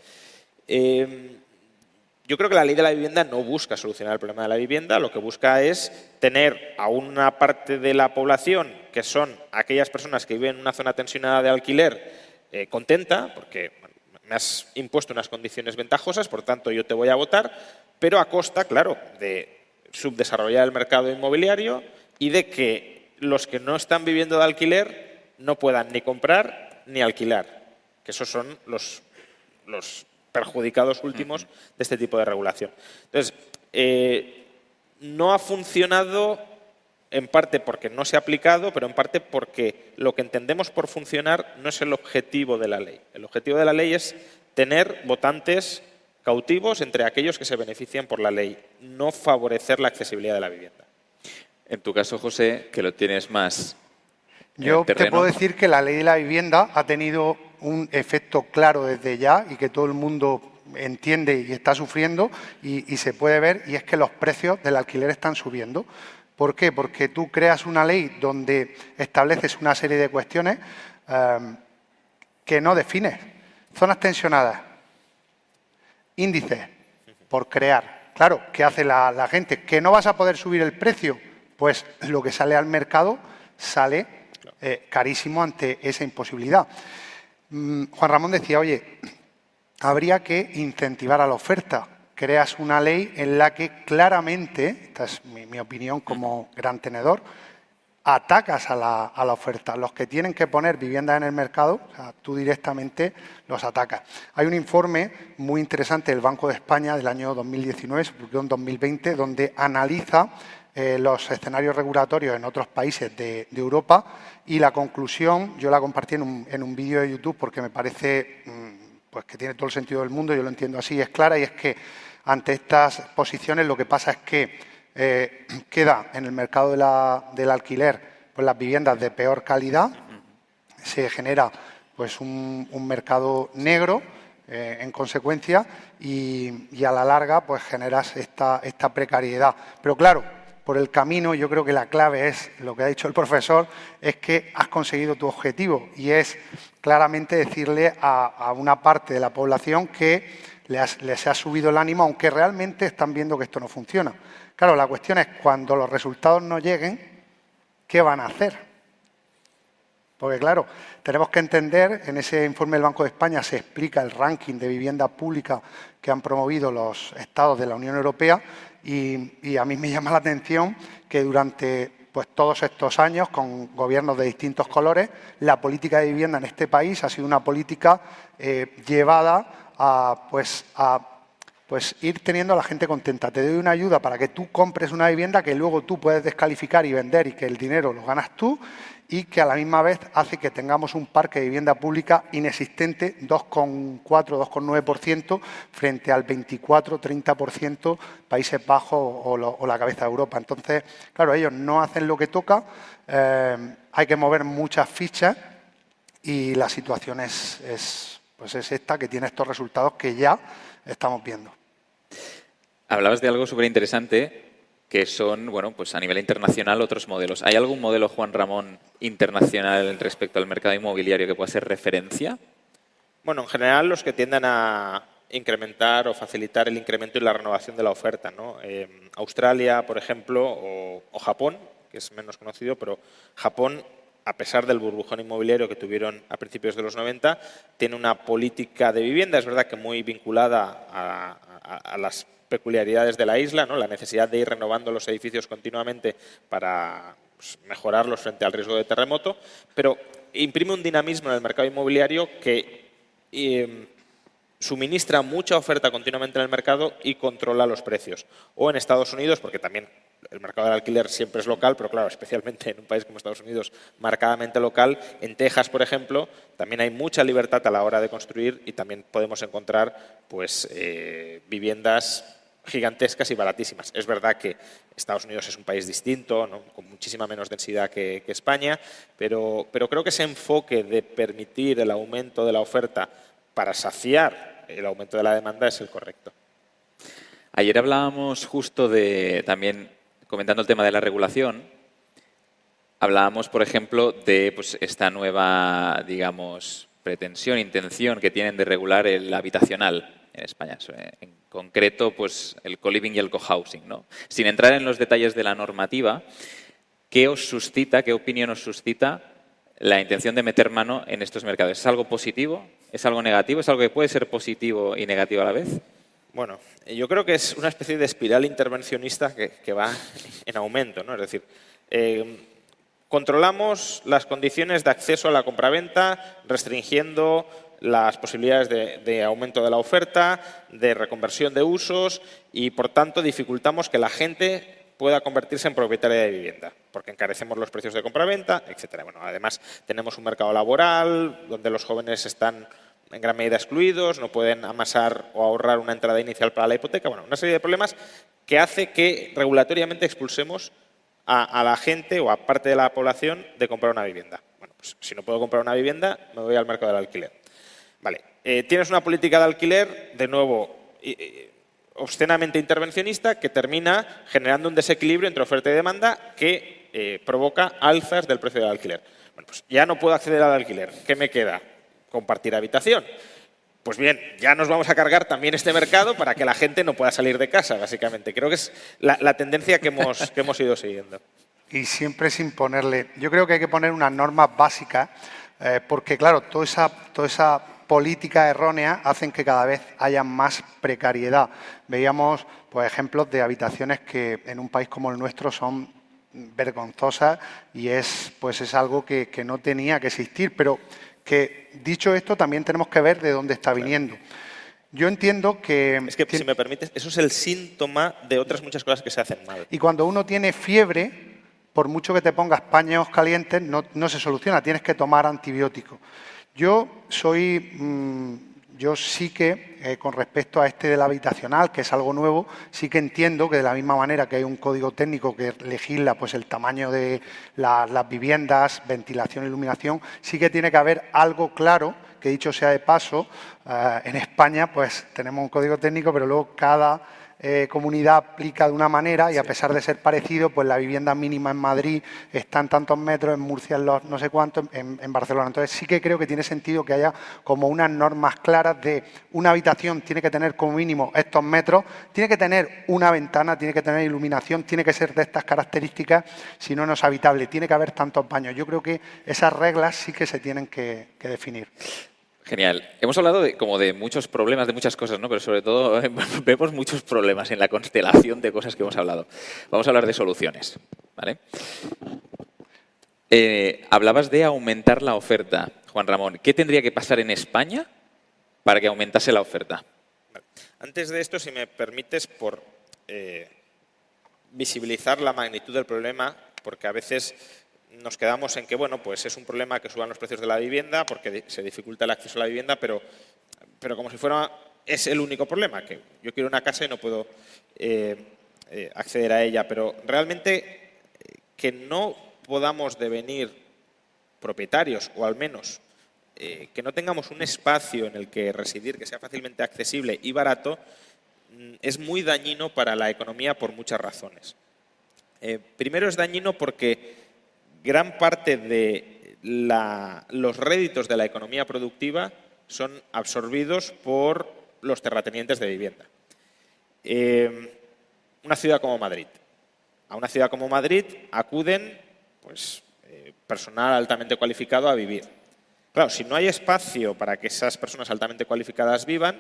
Yo creo que la ley de la vivienda no busca solucionar el problema de la vivienda, lo que busca es tener a una parte de la población, que son aquellas personas que viven en una zona tensionada de alquiler, contenta, porque me has impuesto unas condiciones ventajosas, por tanto yo te voy a votar, pero a costa, claro, de subdesarrollar el mercado inmobiliario y de que los que no están viviendo de alquiler no puedan ni comprar ni alquilar, que esos son los perjudicados últimos de este tipo de regulación. Entonces, no ha funcionado en parte porque no se ha aplicado, pero en parte porque lo que entendemos por funcionar no es el objetivo de la ley. El objetivo de la ley es tener votantes cautivos entre aquellos que se benefician por la ley, no favorecer la accesibilidad de la vivienda. En tu caso, José, que lo tienes más en Yo el te terreno. puedo decir que la ley de la vivienda ha tenido un efecto claro desde ya y que todo el mundo entiende y está sufriendo y se puede ver, y es que los precios del alquiler están subiendo. ¿Por qué? Porque tú creas una ley donde estableces una serie de cuestiones que no defines. Zonas tensionadas, índices por crear. Claro, ¿qué hace la gente? ¿Que no vas a poder subir el precio? Pues lo que sale al mercado sale carísimo ante esa imposibilidad. Juan Ramón decía, oye, habría que incentivar a la oferta. Creas una ley en la que claramente, esta es mi opinión como gran tenedor, atacas a la oferta. Los que tienen que poner viviendas en el mercado, o sea, tú directamente los atacas. Hay un informe muy interesante del Banco de España del año 2019, se publicó en 2020, donde analiza los escenarios regulatorios en otros países de Europa, y la conclusión yo la compartí en un vídeo de YouTube porque me parece pues que tiene todo el sentido del mundo, yo lo entiendo así, es clara, y es que ante estas posiciones lo que pasa es que queda en el mercado del alquiler pues las viviendas de peor calidad, se genera pues un mercado negro en consecuencia y a la larga pues generas esta precariedad. Pero claro, por el camino yo creo que la clave es, lo que ha dicho el profesor, es que has conseguido tu objetivo y es claramente decirle a una parte de la población que les ha subido el ánimo, aunque realmente están viendo que esto no funciona. Claro, la cuestión es cuando los resultados no lleguen, ¿qué van a hacer? Porque claro, tenemos que entender, en ese informe del Banco de España se explica el ranking de vivienda pública que han promovido los estados de la Unión Europea y a mí me llama la atención que durante pues, todos estos años, con gobiernos de distintos colores, la política de vivienda en este país ha sido una política llevada a ir teniendo a la gente contenta. Te doy una ayuda para que tú compres una vivienda que luego tú puedes descalificar y vender y que el dinero lo ganas tú, y que a la misma vez hace que tengamos un parque de vivienda pública inexistente, 2,4, 2,9%, frente al 24-30% Países Bajos o la cabeza de Europa. Entonces, claro, ellos no hacen lo que toca, hay que mover muchas fichas y la situación es esta, que tiene estos resultados que ya estamos viendo. Hablabas de algo súper interesante, que son, bueno, pues a nivel internacional otros modelos. ¿Hay algún modelo, Juan Ramón, internacional respecto al mercado inmobiliario que pueda ser referencia? Bueno, en general los que tiendan a incrementar o facilitar el incremento y la renovación de la oferta, ¿no? Australia, por ejemplo, o Japón, que es menos conocido, pero Japón, a pesar del burbujón inmobiliario que tuvieron a principios de los 90, tiene una política de vivienda, es verdad que muy vinculada a las peculiaridades de la isla, ¿no? La necesidad de ir renovando los edificios continuamente para mejorarlos frente al riesgo de terremoto, pero imprime un dinamismo en el mercado inmobiliario que suministra mucha oferta continuamente en el mercado y controla los precios. O en Estados Unidos, porque también el mercado del alquiler siempre es local, pero claro, especialmente en un país como Estados Unidos, marcadamente local. En Texas, por ejemplo, también hay mucha libertad a la hora de construir y también podemos encontrar pues, viviendas gigantescas y baratísimas. Es verdad que Estados Unidos es un país distinto, ¿no? Con muchísima menos densidad que España, pero creo que ese enfoque de permitir el aumento de la oferta para saciar el aumento de la demanda es el correcto. Ayer hablábamos justo de, también comentando el tema de la regulación, hablábamos, por ejemplo, de pues, esta nueva, digamos, pretensión, intención que tienen de regular el habitacional en España. En concreto, pues el co-living y el co-housing, ¿no? Sin entrar en los detalles de la normativa, ¿qué os suscita, qué opinión os suscita la intención de meter mano en estos mercados? ¿Es algo positivo? ¿Es algo negativo? ¿Es algo que puede ser positivo y negativo a la vez? Bueno, yo creo que es una especie de espiral intervencionista que va en aumento, ¿no? Es decir, controlamos las condiciones de acceso a la compraventa restringiendo las posibilidades de aumento de la oferta, de reconversión de usos y, por tanto, dificultamos que la gente pueda convertirse en propietaria de vivienda, porque encarecemos los precios de compraventa, etcétera. Bueno, además, tenemos un mercado laboral donde los jóvenes están en gran medida excluidos, no pueden amasar o ahorrar una entrada inicial para la hipoteca. Bueno, una serie de problemas que hace que regulatoriamente expulsemos a la gente o a parte de la población de comprar una vivienda. Bueno, pues si no puedo comprar una vivienda, me voy al mercado del alquiler. Vale, tienes una política de alquiler, de nuevo, obscenamente intervencionista, que termina generando un desequilibrio entre oferta y demanda que provoca alzas del precio del alquiler. Bueno, pues ya no puedo acceder al alquiler. ¿Qué me queda? Compartir habitación. Pues bien, ya nos vamos a cargar también este mercado para que la gente no pueda salir de casa, básicamente. Creo que es la tendencia que hemos ido siguiendo. Y siempre sin ponerle... Yo creo que hay que poner unas normas básicas porque, claro, toda esa política errónea hacen que cada vez haya más precariedad. Veíamos pues, ejemplos de habitaciones que en un país como el nuestro son vergonzosas y es algo que no tenía que existir, pero que dicho esto también tenemos que ver de dónde está viniendo. Yo entiendo que... Es que, si me permites, eso es el síntoma de otras muchas cosas que se hacen mal. Y cuando uno tiene fiebre, por mucho que te pongas paños calientes, no se soluciona, tienes que tomar antibióticos. Yo sí que, con respecto a este del habitacional, que es algo nuevo, sí que entiendo que de la misma manera que hay un código técnico que legisla pues, el tamaño de las viviendas, ventilación, iluminación, sí que tiene que haber algo claro, que dicho sea de paso, en España pues tenemos un código técnico, pero luego cada comunidad aplica de una manera y a pesar de ser parecido, pues la vivienda mínima en Madrid está en tantos metros, en Murcia en los no sé cuántos, en Barcelona. Entonces sí que creo que tiene sentido que haya como unas normas claras de una habitación tiene que tener como mínimo estos metros, tiene que tener una ventana, tiene que tener iluminación, tiene que ser de estas características, si no, no es habitable, tiene que haber tantos baños. Yo creo que esas reglas sí que se tienen que definir. Genial. Hemos hablado de muchos problemas, de muchas cosas, ¿no? Pero sobre todo vemos muchos problemas en la constelación de cosas que hemos hablado. Vamos a hablar de soluciones, ¿vale? Hablabas de aumentar la oferta, Juan Ramón. ¿Qué tendría que pasar en España para que aumentase la oferta? Antes de esto, si me permites, por visibilizar la magnitud del problema, porque a veces nos quedamos en que, bueno, pues es un problema que suban los precios de la vivienda porque se dificulta el acceso a la vivienda, pero como si fuera, es el único problema, que yo quiero una casa y no puedo acceder a ella. Pero realmente que no podamos devenir propietarios, o al menos que no tengamos un espacio en el que residir que sea fácilmente accesible y barato, es muy dañino para la economía por muchas razones. Primero es dañino porque gran parte de los réditos de la economía productiva son absorbidos por los terratenientes de vivienda. Una ciudad como Madrid. A una ciudad como Madrid acuden pues, personal altamente cualificado a vivir. Claro, si no hay espacio para que esas personas altamente cualificadas vivan,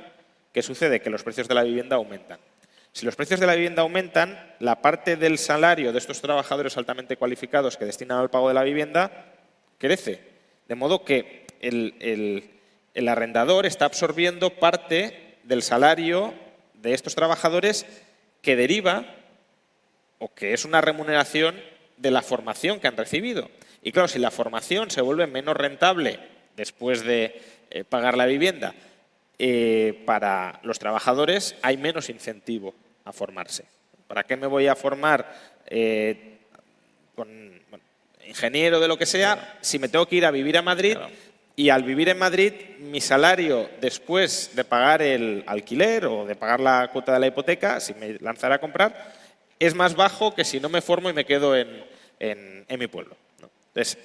¿qué sucede? Que los precios de la vivienda aumentan. Si los precios de la vivienda aumentan, la parte del salario de estos trabajadores altamente cualificados que destinan al pago de la vivienda crece. De modo que el arrendador está absorbiendo parte del salario de estos trabajadores que deriva o que es una remuneración de la formación que han recibido. Y claro, si la formación se vuelve menos rentable después de pagar la vivienda, para los trabajadores hay menos incentivo a formarse. ¿Para qué me voy a formar ingeniero de lo que sea si me tengo que ir a vivir a Madrid? Claro. Y al vivir en Madrid, mi salario después de pagar el alquiler o de pagar la cuota de la hipoteca, si me lanzara a comprar, es más bajo que si no me formo y me quedo en mi pueblo, ¿no? Entonces,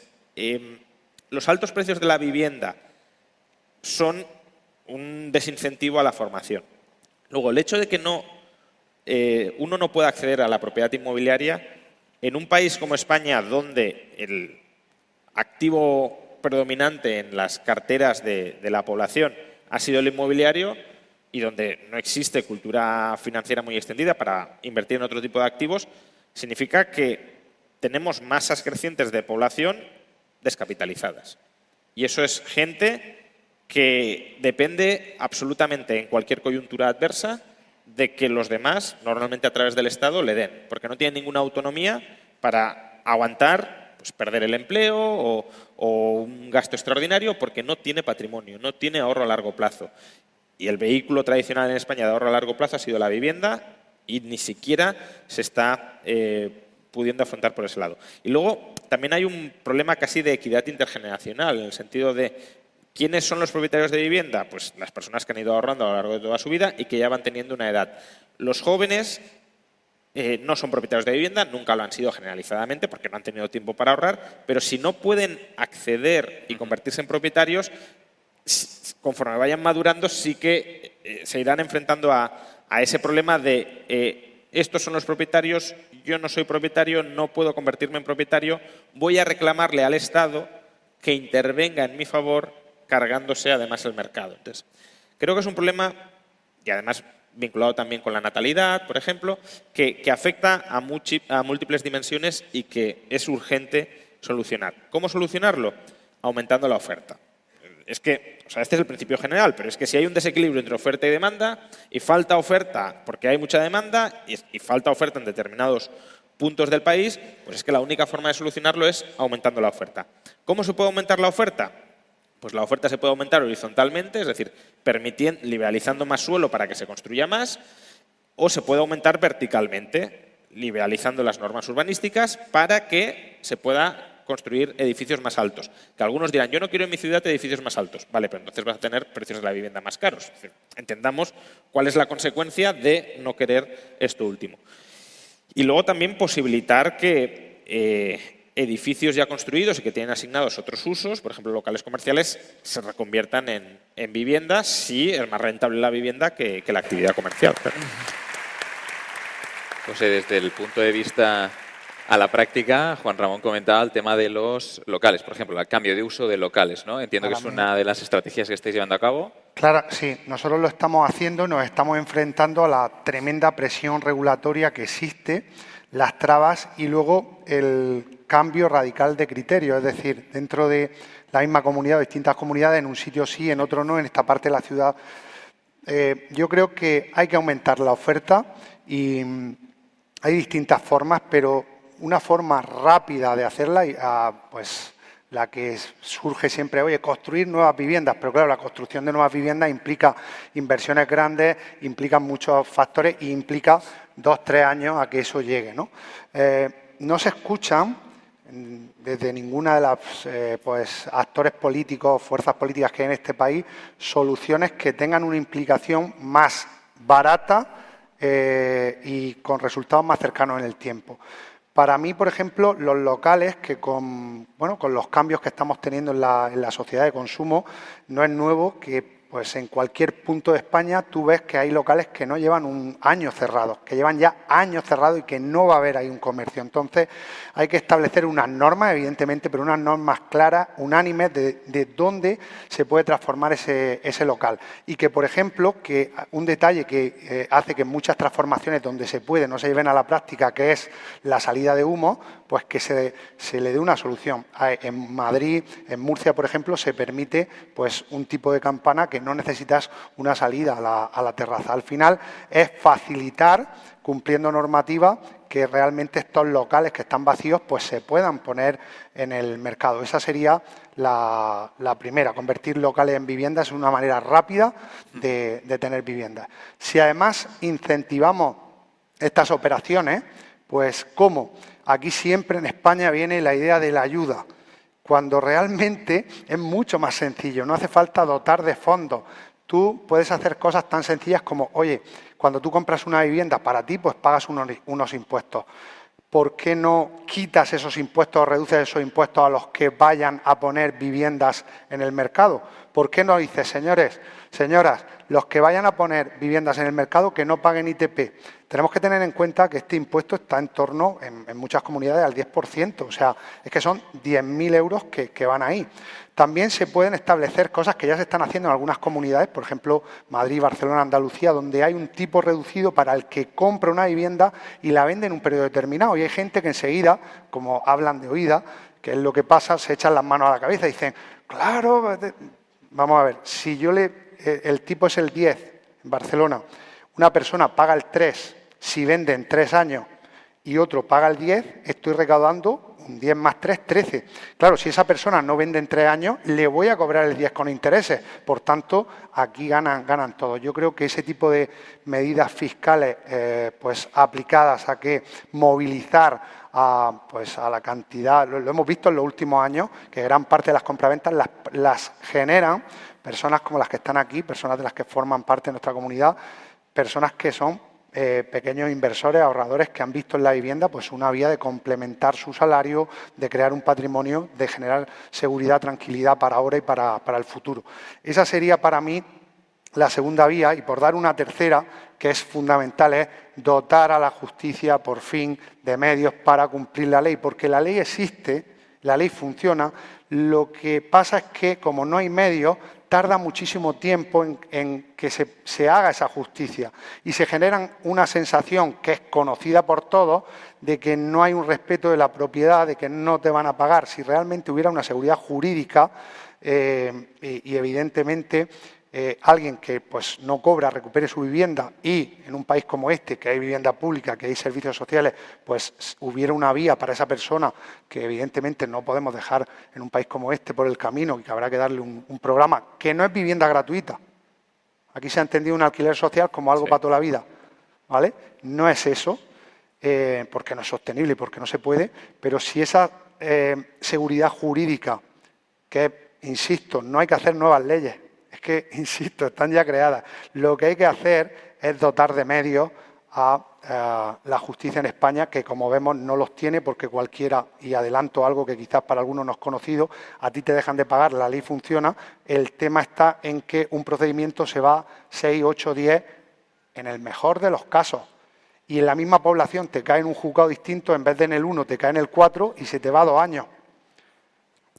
los altos precios de la vivienda son un desincentivo a la formación. Luego, el hecho de que uno no pueda acceder a la propiedad inmobiliaria en un país como España, donde el activo predominante en las carteras de la población ha sido el inmobiliario y donde no existe cultura financiera muy extendida para invertir en otro tipo de activos, significa que tenemos masas crecientes de población descapitalizadas. Y eso es gente que depende absolutamente en cualquier coyuntura adversa de que los demás, normalmente a través del Estado, le den, porque no tienen ninguna autonomía para aguantar pues, perder el empleo o un gasto extraordinario porque no tiene patrimonio, no tiene ahorro a largo plazo. Y el vehículo tradicional en España de ahorro a largo plazo ha sido la vivienda y ni siquiera se está pudiendo afrontar por ese lado. Y luego también hay un problema casi de equidad intergeneracional, en el sentido de ¿quiénes son los propietarios de vivienda? Pues las personas que han ido ahorrando a lo largo de toda su vida y que ya van teniendo una edad. Los jóvenes no son propietarios de vivienda, nunca lo han sido generalizadamente porque no han tenido tiempo para ahorrar, pero si no pueden acceder y convertirse en propietarios, conforme vayan madurando sí que se irán enfrentando a ese problema de estos son los propietarios, yo no soy propietario, no puedo convertirme en propietario, voy a reclamarle al Estado que intervenga en mi favor cargándose además el mercado. Entonces, creo que es un problema, y además vinculado también con la natalidad, por ejemplo, que afecta a múltiples dimensiones y que es urgente solucionar. ¿Cómo solucionarlo? Aumentando la oferta. Es que, o sea, este es el principio general, pero es que si hay un desequilibrio entre oferta y demanda y falta oferta porque hay mucha demanda y falta oferta en determinados puntos del país, pues es que la única forma de solucionarlo es aumentando la oferta. ¿Cómo se puede aumentar la oferta? Pues la oferta se puede aumentar horizontalmente, es decir, liberalizando más suelo para que se construya más, o se puede aumentar verticalmente, liberalizando las normas urbanísticas para que se pueda construir edificios más altos. Que algunos dirán, yo no quiero en mi ciudad edificios más altos. Vale, pero entonces vas a tener precios de la vivienda más caros. Es decir, entendamos cuál es la consecuencia de no querer esto último. Y luego también posibilitar que edificios ya construidos y que tienen asignados otros usos, por ejemplo, locales comerciales, se reconviertan en viviendas si es más rentable la vivienda que la actividad comercial. José, desde el punto de vista a la práctica, Juan Ramón comentaba el tema de los locales, por ejemplo, el cambio de uso de locales, ¿no? Entiendo que es una de las estrategias que estáis llevando a cabo. Claro, sí, nosotros lo estamos haciendo, nos estamos enfrentando a la tremenda presión regulatoria que existe, las trabas y luego el cambio radical de criterio, es decir, dentro de la misma comunidad o distintas comunidades, en un sitio sí, en otro no, en esta parte de la ciudad. Yo creo que hay que aumentar la oferta y hay distintas formas, pero una forma rápida de hacerla, pues la que surge siempre, oye, construir nuevas viviendas, pero claro, la construcción de nuevas viviendas implica inversiones grandes, implica muchos factores y implica 2-3 años a que eso llegue, ¿no? No se escuchan desde ninguna de las actores políticos, fuerzas políticas que hay en este país, soluciones que tengan una implicación más barata y con resultados más cercanos en el tiempo. Para mí, por ejemplo, los locales que con los cambios que estamos teniendo en la sociedad de consumo, no es nuevo que pues en cualquier punto de España tú ves que hay locales que no llevan un año cerrados, que llevan ya años cerrados y que no va a haber ahí un comercio. Entonces hay que establecer unas normas, evidentemente, pero unas normas claras, unánimes, de dónde se puede transformar ese local. Y que, por ejemplo, que un detalle que hace que muchas transformaciones donde se puede no se lleven a la práctica, que es la salida de humo, pues que se le dé una solución. En Madrid, en Murcia, por ejemplo, se permite pues un tipo de campana que no necesitas una salida a la terraza. Al final es facilitar, cumpliendo normativa, que realmente estos locales que están vacíos pues se puedan poner en el mercado. Esa sería la primera, convertir locales en viviendas es una manera rápida de tener viviendas. Si además incentivamos estas operaciones, pues ¿cómo? Aquí siempre en España viene la idea de la ayuda, cuando realmente es mucho más sencillo, no hace falta dotar de fondos. Tú puedes hacer cosas tan sencillas como, oye, cuando tú compras una vivienda para ti, pues pagas unos impuestos. ¿Por qué no quitas esos impuestos o reduces esos impuestos a los que vayan a poner viviendas en el mercado? ¿Por qué no dices, señores, señoras, los que vayan a poner viviendas en el mercado que no paguen ITP? Tenemos que tener en cuenta que este impuesto está en torno, en muchas comunidades, al 10%. O sea, es que son 10.000 euros que van ahí. También se pueden establecer cosas que ya se están haciendo en algunas comunidades, por ejemplo, Madrid, Barcelona, Andalucía, donde hay un tipo reducido para el que compra una vivienda y la vende en un periodo determinado. Y hay gente que enseguida, como hablan de oída, que es lo que pasa, se echan las manos a la cabeza y dicen, claro, vamos a ver, si el tipo es el 10 en Barcelona, una persona paga el 3 si vende en 3 años y otro paga el 10, estoy recaudando un 10 más 3, 13. Claro, si esa persona no vende en 3 años, le voy a cobrar el 10 con intereses. Por tanto, aquí ganan todos. Yo creo que ese tipo de medidas fiscales pues aplicadas a que movilizar pues a la cantidad, lo hemos visto en los últimos años, que gran parte de las compraventas las generan personas como las que están aquí, personas de las que forman parte de nuestra comunidad, personas que son pequeños inversores, ahorradores que han visto en la vivienda pues una vía de complementar su salario, de crear un patrimonio, de generar seguridad, tranquilidad para ahora y para el futuro. Esa sería para mí la segunda vía, y por dar una tercera, que es fundamental, es dotar a la justicia, por fin, de medios para cumplir la ley, porque la ley existe, la ley funciona. Lo que pasa es que, como no hay medios, tarda muchísimo tiempo en que se haga esa justicia y se genera una sensación que es conocida por todos de que no hay un respeto de la propiedad, de que no te van a pagar. Si realmente hubiera una seguridad jurídica y evidentemente alguien que pues no cobra recupere su vivienda y en un país como este, que hay vivienda pública, que hay servicios sociales, pues hubiera una vía para esa persona que evidentemente no podemos dejar en un país como este por el camino y que habrá que darle un programa que no es vivienda gratuita. Aquí se ha entendido un alquiler social como algo para toda la vida, ¿vale? No es eso, porque no es sostenible y porque no se puede, pero si esa seguridad jurídica, que insisto, no hay que hacer nuevas leyes, es que, insisto, están ya creadas. Lo que hay que hacer es dotar de medios a la justicia en España, que como vemos no los tiene porque cualquiera, y adelanto algo que quizás para algunos no es conocido, a ti te dejan de pagar, la ley funciona, el tema está en que un procedimiento se va 6, 8, 10, en el mejor de los casos. Y en la misma población te cae en un juzgado distinto, en vez de en el 1 te cae en el 4 y se te va 2 años.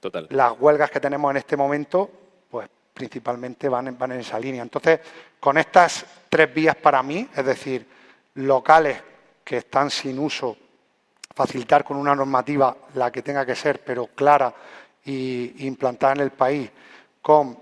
Total. Las huelgas que tenemos en este momento, pues principalmente van en esa línea. Entonces, con estas 3 vías para mí, es decir, locales que están sin uso, facilitar con una normativa la que tenga que ser, pero clara y implantada en el país, con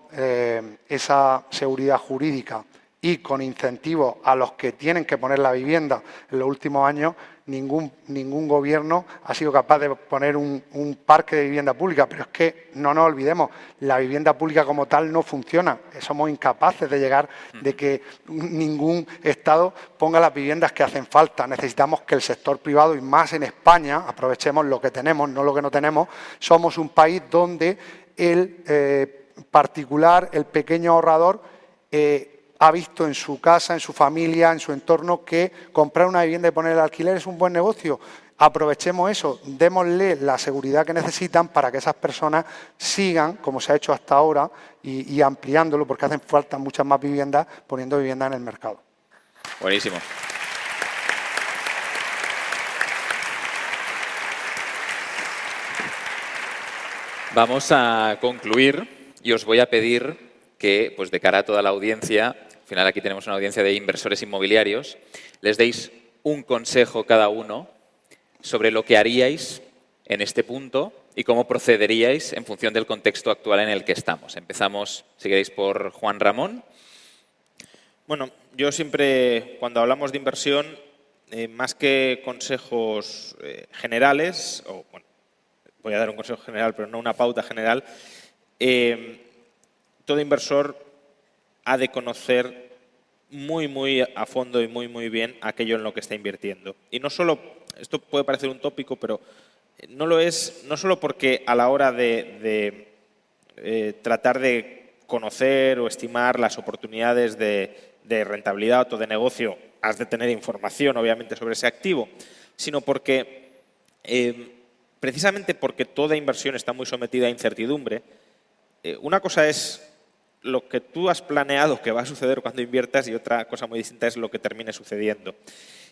esa seguridad jurídica y con incentivos a los que tienen que poner la vivienda. En los últimos años ningún gobierno ha sido capaz de poner un parque de vivienda pública, pero es que no nos olvidemos, la vivienda pública como tal no funciona. Somos incapaces de llegar, de que ningún Estado ponga las viviendas que hacen falta. Necesitamos que el sector privado, y más en España, aprovechemos lo que tenemos, no lo que no tenemos. Somos un país donde el particular, el pequeño ahorrador, ha visto en su casa, en su familia, en su entorno, que comprar una vivienda y poner el alquiler es un buen negocio. Aprovechemos eso, démosle la seguridad que necesitan para que esas personas sigan, como se ha hecho hasta ahora, y ampliándolo, porque hacen falta muchas más viviendas, poniendo viviendas en el mercado. Buenísimo. Vamos a concluir y os voy a pedir que, pues de cara a toda la audiencia, al final aquí tenemos una audiencia de inversores inmobiliarios, les deis un consejo cada uno sobre lo que haríais en este punto y cómo procederíais en función del contexto actual en el que estamos. Empezamos, si queréis, por Juan Ramón. Bueno, yo siempre, cuando hablamos de inversión, más que consejos generales, o bueno, voy a dar un consejo general, pero no una pauta general, todo inversor ha de conocer muy a fondo y muy bien aquello en lo que está invirtiendo. Y no solo, esto puede parecer un tópico, pero no lo es, no solo porque a la hora de tratar de conocer o estimar las oportunidades de rentabilidad o de negocio, has de tener información, obviamente, sobre ese activo, sino porque, precisamente porque toda inversión está muy sometida a incertidumbre, una cosa es lo que tú has planeado que va a suceder cuando inviertas y otra cosa muy distinta es lo que termine sucediendo.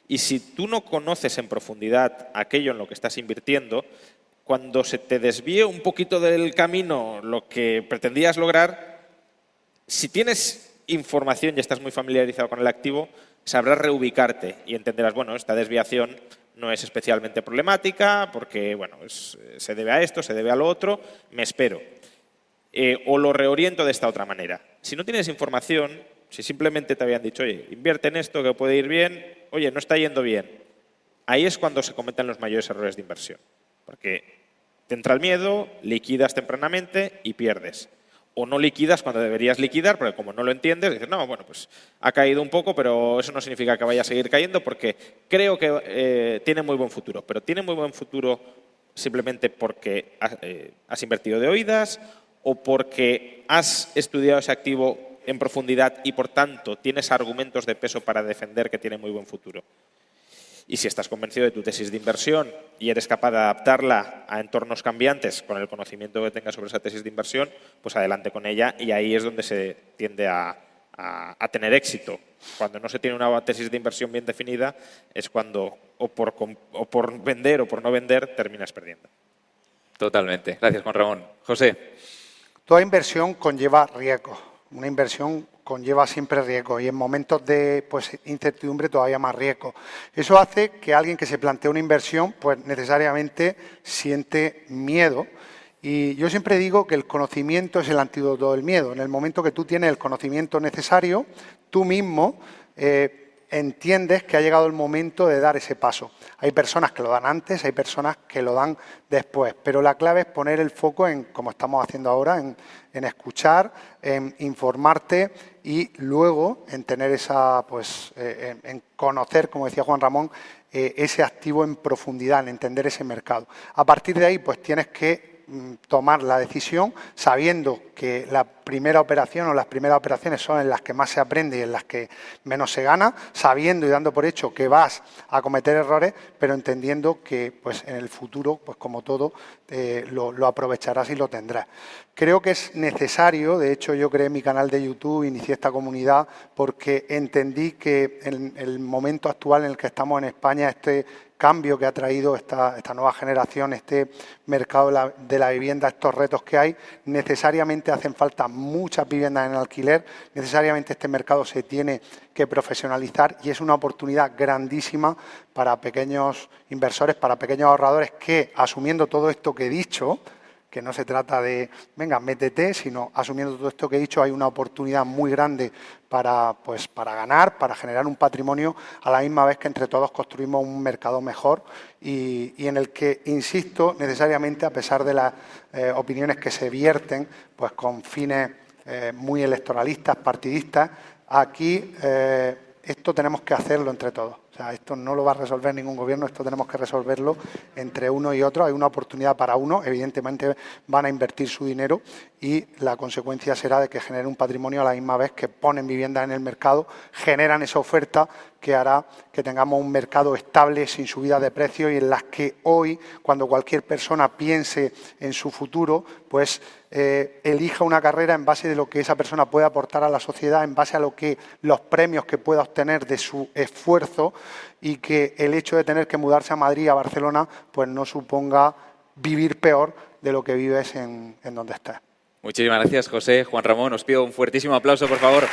Y si tú no conoces en profundidad aquello en lo que estás invirtiendo, cuando se te desvíe un poquito del camino lo que pretendías lograr, si tienes información y estás muy familiarizado con el activo, sabrás reubicarte y entenderás, bueno, esta desviación no es especialmente problemática porque, bueno, se debe a esto, se debe a lo otro, me espero. O lo reoriento de esta otra manera. Si no tienes información, si simplemente te habían dicho, oye, invierte en esto que puede ir bien, oye, no está yendo bien, ahí es cuando se cometen los mayores errores de inversión. Porque Te entra el miedo, liquidas tempranamente y pierdes. O no liquidas cuando deberías liquidar, porque como no lo entiendes, dices, no, bueno, pues ha caído un poco, pero eso no significa que vaya a seguir cayendo porque creo que tiene muy buen futuro. Pero tiene muy buen futuro simplemente porque has invertido de oídas o porque has estudiado ese activo en profundidad y, por tanto, tienes argumentos de peso para defender que tiene muy buen futuro. Y si estás convencido de tu tesis de inversión y eres capaz de adaptarla a entornos cambiantes con el conocimiento que tengas sobre esa tesis de inversión, pues adelante con ella y ahí es donde se tiende a tener éxito. Cuando no se tiene una tesis de inversión bien definida es cuando o por vender o por no vender terminas perdiendo. Totalmente. Gracias, Juan Ramón. José. Toda inversión conlleva riesgos. Una inversión conlleva siempre riesgo y en momentos de incertidumbre todavía más riesgo. Eso hace que alguien que se plantea una inversión pues necesariamente siente miedo. Y yo siempre digo que el conocimiento es el antídoto del miedo. En el momento que tú tienes el conocimiento necesario, tú mismo entiendes que ha llegado el momento de dar ese paso. Hay personas que lo dan antes, hay personas que lo dan después, pero la clave es poner el foco en, como estamos haciendo ahora, en escuchar, en informarte y luego en tener esa, en conocer, como decía Juan Ramón, ese activo en profundidad, en entender ese mercado. A partir de ahí, pues tienes que tomar la decisión sabiendo que la primera operación o las primeras operaciones son en las que más se aprende y en las que menos se gana, sabiendo y dando por hecho que vas a cometer errores, pero entendiendo que pues en el futuro, pues como todo, lo aprovecharás y lo tendrás. Creo que es necesario, de hecho yo creé mi canal de YouTube, inicié esta comunidad porque entendí que en el momento actual en el que estamos en España, este cambio que ha traído esta nueva generación, este mercado de la vivienda, estos retos que hay, necesariamente hacen falta muchas viviendas en alquiler, necesariamente este mercado se tiene que profesionalizar y es una oportunidad grandísima para pequeños inversores, para pequeños ahorradores que, asumiendo todo esto que he dicho, que no se trata de, venga, métete, sino asumiendo todo esto que he dicho, hay una oportunidad muy grande para ganar, para generar un patrimonio, a la misma vez que entre todos construimos un mercado mejor y en el que, insisto, necesariamente, a pesar de las opiniones que se vierten, pues con fines muy electoralistas, partidistas, aquí esto tenemos que hacerlo entre todos. O sea, esto no lo va a resolver ningún gobierno, esto tenemos que resolverlo entre uno y otro. Hay una oportunidad para uno, evidentemente van a invertir su dinero y la consecuencia será de que generen un patrimonio a la misma vez que ponen viviendas en el mercado, generan esa oferta que hará que tengamos un mercado estable, sin subida de precios y en las que hoy, cuando cualquier persona piense en su futuro, pues elija una carrera en base de lo que esa persona puede aportar a la sociedad, en base a lo que los premios que pueda obtener de su esfuerzo y que el hecho de tener que mudarse a Madrid, a Barcelona, pues no suponga vivir peor de lo que vives en donde estés. Muchísimas gracias, José. Juan Ramón, os pido un fuertísimo aplauso, por favor.